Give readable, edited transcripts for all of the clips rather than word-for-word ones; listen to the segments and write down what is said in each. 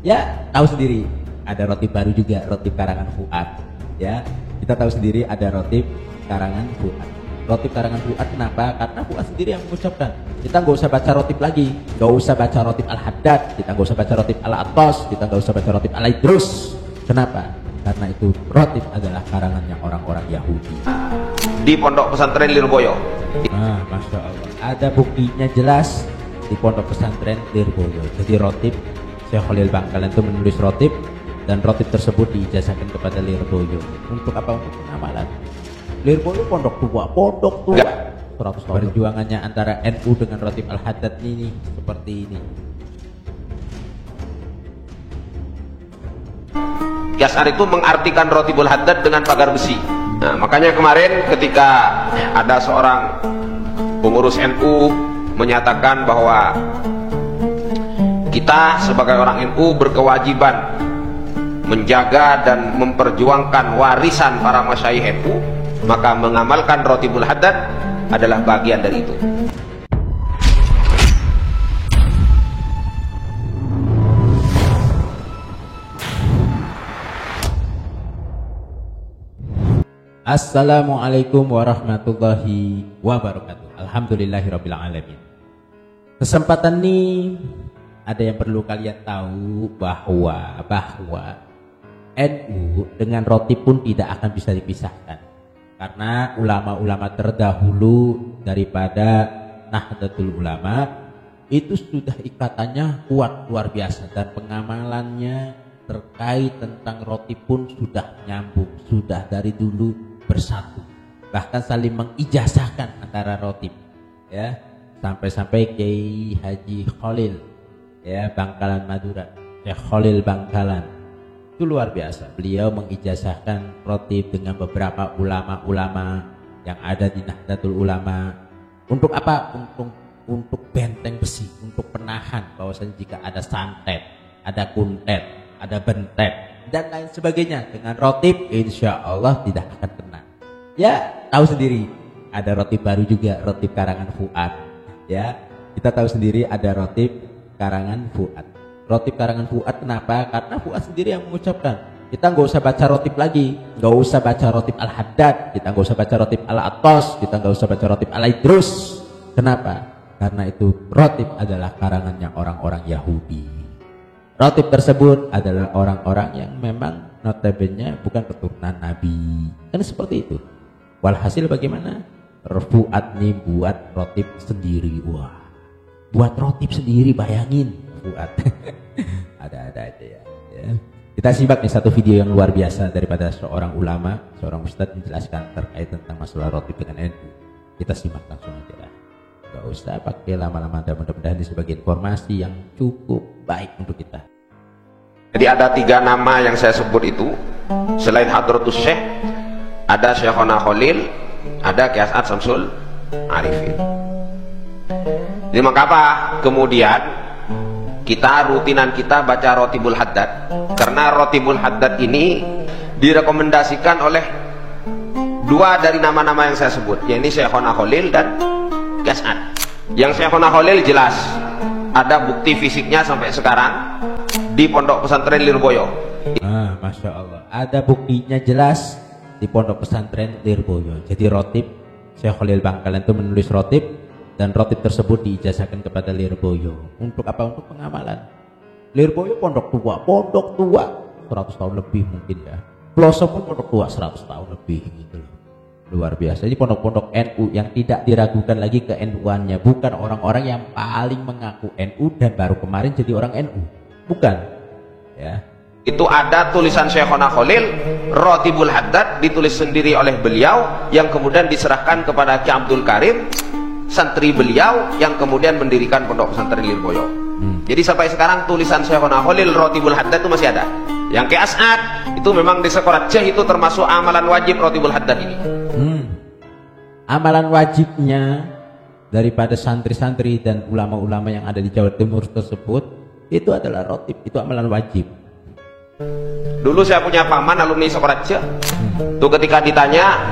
Ya, tahu sendiri ada rotib baru juga, rotib karangan Fuad. Ya, kita tahu sendiri ada rotib karangan Fuad. Rotib karangan Fuad kenapa? Karena Fuad sendiri yang mengucapkan. Kita nggak usah baca rotib lagi, nggak usah baca rotib Al-Haddad, kita nggak usah baca rotib Al-Atos, kita nggak usah baca rotib Al-Idrus. Kenapa? Karena itu rotib adalah karangannya orang-orang Yahudi. Di Pondok Pesantren Lirboyo. Masya Allah. Ada buktinya jelas di Pondok Pesantren Lirboyo. Jadi rotib Syekh Khalil Bangkalan itu menulis rotib, dan rotib tersebut diijazahkan kepada Lirboyo. Untuk apa? Untuk pengamalan. Lirboyo pondok tua. 100 tahun. Perjuangannya antara NU dengan rotib Al-Haddad ini seperti ini. Kiasar itu mengartikan rotibul haddad dengan pagar besi. Nah, makanya kemarin ketika ada seorang pengurus NU menyatakan bahwa kita sebagai orang NU berkewajiban menjaga dan memperjuangkan warisan para masyayikh NU, maka mengamalkan rotibul haddad adalah bagian dari itu. Assalamualaikum warahmatullahi wabarakatuh. Alhamdulillahirabbil alamin. Kesempatan ini ada yang perlu kalian tahu bahwa NU dengan rotib pun tidak akan bisa dipisahkan, karena ulama-ulama terdahulu daripada Nahdlatul Ulama itu sudah ikatannya kuat luar biasa, dan pengamalannya terkait tentang rotib pun sudah nyambung, sudah dari dulu bersatu, bahkan saling mengijazahkan antara rotib, ya, sampai-sampai Kiai Haji Khalil, ya, Bangkalan Madura, Syekh Khalil Bangkalan itu luar biasa. Beliau mengijazahkan rotib dengan beberapa ulama-ulama yang ada di Nahdlatul Ulama. Untuk apa? Untuk benteng besi, untuk penahan bahwasanya jika ada santet, ada kuntet, ada bentet dan lain sebagainya, dengan rotib insya Allah tidak akan kena. Ya, tahu sendiri ada rotib baru juga, rotib karangan Fuad. Ya, kita tahu sendiri ada rotib karangan Fuad. Rotib karangan Fuad kenapa? Karena Fuad sendiri yang mengucapkan. Kita nggak usah baca rotib lagi, nggak usah baca rotib Al-Haddad, kita nggak usah baca rotib Al-Atos, kita nggak usah baca rotib Al-Idrus. Kenapa? Karena itu rotib adalah karangannya orang-orang Yahudi. Rotib tersebut adalah orang-orang yang memang notabene bukan keturunan Nabi. Kan seperti itu. Walhasil bagaimana? Fuad nih buat rotib sendiri. Wah, buat rotib sendiri, bayangin Fuad. Ada-ada aja ya. Kita simak nih satu video yang luar biasa daripada seorang ulama, seorang ustadz menjelaskan terkait tentang masalah rotib dengan NU. Kita simak langsung aja lah. Gak usah pakai lama-lama, dan mudah-mudahan ini sebagai informasi yang cukup baik untuk kita. Jadi ada 3 nama yang saya sebut itu. Selain Hadratus Syekh, ada Syekhona Khalil, ada Kiai As'ad Samsul Arifin. Jadi maka apa? Kemudian rutinan kita baca rotibul haddad, karena rotibul haddad ini direkomendasikan oleh 2 dari nama-nama yang saya sebut, yaitu Syekhona Khalil dan Kiai As'ad. Yang Syekhona Khalil jelas ada bukti fisiknya sampai sekarang di Pondok Pesantren Lirboyo. Masya Allah, ada buktinya jelas di Pondok Pesantren Lirboyo. Jadi rotib Syekh Khalil Bangkalan itu menulis rotib, dan rotib tersebut diijazahkan kepada Lirboyo. Untuk apa? Untuk pengamalan. Lirboyo pondok tua 100 tahun lebih mungkin ya. Pelosok pun pondok tua 100 tahun lebih gitu loh. Luar biasa. Jadi pondok-pondok NU yang tidak diragukan lagi ke NU-annya, bukan orang-orang yang paling mengaku NU dan baru kemarin jadi orang NU. Bukan. Ya. Itu ada tulisan Syekhona Khalil, Rotibul Haddad, ditulis sendiri oleh beliau, yang kemudian diserahkan kepada Ki Abdul Karim, santri beliau, yang kemudian mendirikan Pondok Pesantren Lirboyo. Jadi sampai sekarang tulisan Syekhona Khalil Rotibul Haddad itu masih ada. Yang Kiai As'ad itu memang di Sekoratjah itu termasuk amalan wajib Rotibul Haddad ini. Amalan wajibnya daripada santri-santri dan ulama-ulama yang ada di Jawa Timur tersebut itu adalah rotib, itu amalan wajib. Dulu saya punya paman alumni Sekoratjah. Tuh ketika ditanya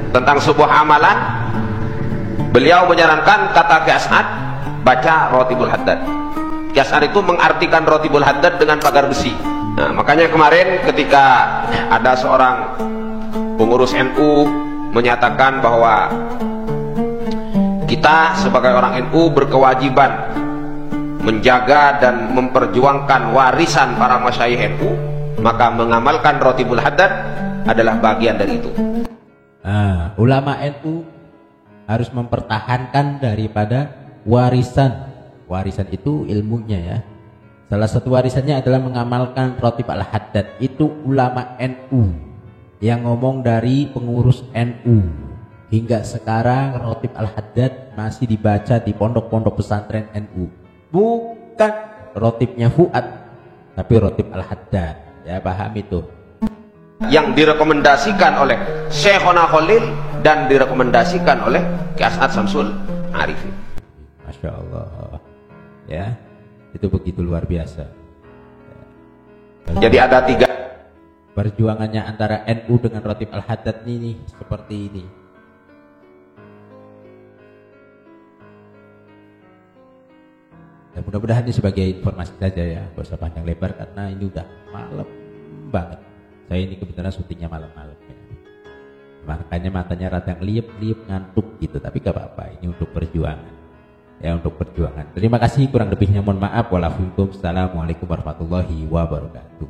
tentang sebuah amalan, beliau menyarankan kata Kiai As'ad baca Rotibul Haddad. Ki As'ad itu mengartikan Rotibul Haddad dengan pagar besi. Nah, makanya kemarin ketika ada seorang pengurus NU menyatakan bahwa kita sebagai orang NU berkewajiban menjaga dan memperjuangkan warisan para masyayikh NU, maka mengamalkan Rotibul Haddad adalah bagian dari itu. Ulama NU harus mempertahankan daripada warisan. Warisan itu ilmunya ya. Salah satu warisannya adalah mengamalkan Rotib Al-Haddad. Itu ulama NU yang ngomong dari pengurus NU. Hingga sekarang Rotib Al-Haddad masih dibaca di pondok-pondok pesantren NU. Bukan Rotibnya Fuad, tapi Rotib Al-Haddad. Ya, paham itu. Yang direkomendasikan oleh Syekhona Khalil dan direkomendasikan oleh Ki As'ad Samsul Arifin. Masya Allah. Ya, itu begitu luar biasa. Jadi ada 3 perjuangannya antara NU dengan Rotib Al-Haddad ini seperti ini. Dan mudah-mudahan ini sebagai informasi saja ya, gak usah panjang lebar karena ini udah malam banget. Saya ini kebetulan syutingnya malam-malam ya. Makanya matanya rada ngeliep-liep ngantuk gitu, tapi gak apa-apa, ini untuk perjuangan. Ya, untuk perjuangan. Terima kasih, kurang lebihnya mohon maaf. Wassalamualaikum warahmatullahi wabarakatuh.